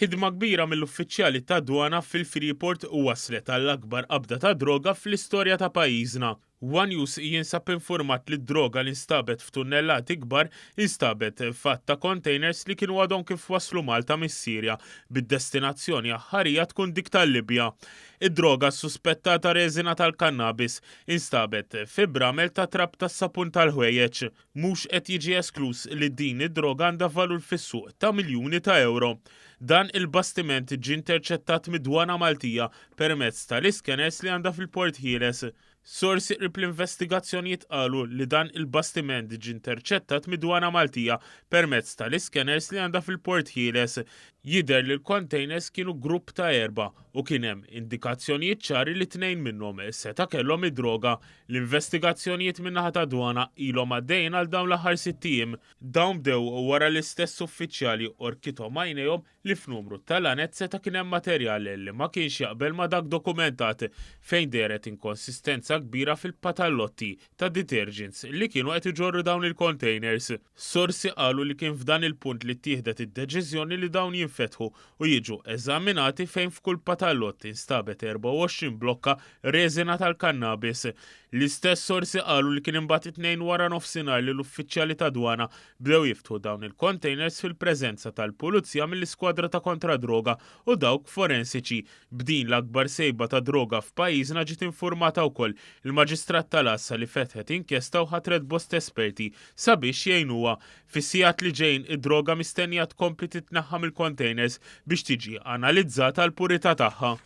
Ħidma kbira mill-uffiċjali ta' dwana fil-Freeport waslet għall-akbar qabda ta' droga fl-istorja ta' pajjiżna. One News jinsab informat li d-droga li instabet f'tunnellati kbar instabet fatta containers li kienu għadhom kif waslu Malta mis-Sirja bid-destinazzjoni aħħarija tkun dik tal-Libja. Id-droga suspettata reżina tal-kannabis instabet fi bramel ta' trab tas-sapun tal-ħwejjeġ. Mhux qed jiġi esklus li din id-droga għandha valur fis-suq ta' miljuni ta' euro. Dan il-bastiment ġie interċettat mid-dwana Maltija permezz tal-iskeners li għandha fil-Port Ħieles. Sorsi qrib l-investigazzjonijiet qalu li dan il-bastiment ġie interċettat mid-dwana Maltija permezz tal-iskeners li għandha fil-Port Ħieles. Jidher li l-containers kienu grupp ta' 4 u kien hemm indikazzjonijiet ċari li 2 minnhom seta' kellhom id-droga. L-investigazzjonijiet min-naħa ta' dwana ilhom għaddejjin għal dawn l-aħħar 6 ijiem. Dawn bdew wara l-istess uffiċjali orkithom għajnejhom li f'numru tal-anet seta' kien hemm materjal li ma kienx jaqbel ma dak dokumentat fejn deret inkonsistenza kbira fil-patallotti ta' detergents li kienu qed iġorru dawn il-containers. Sorsi qalu li kien f'dan il-punt li ttieħdet id-deċiżjoni li dawn jinfetħu u jiġu eżaminati fejn f'kull patallott instabet 24 blokka reżina tal-kannabis. L-istess sorsi qalu li kien imbagħad 2 wara nofsinhar li l-uffiċjali ta' dwana bdew jiftħu dawn il-containers fil-preżenza tal-pulizija mill-iskwadra ta' kontradroga u dawk forensiċi. B'din l-akbar sejba ta' droga f'pajjiżna ġiet infurmata wkoll il-Maġistrat tal-Assa li fetħet inkjesta u ħatret bost esperti sabiex jgħinuha. Fis-sigħat li ġejjin id-droga mistennija tkompli titneħħa mill-containers biex tiġi analizzata l-purità tagħha.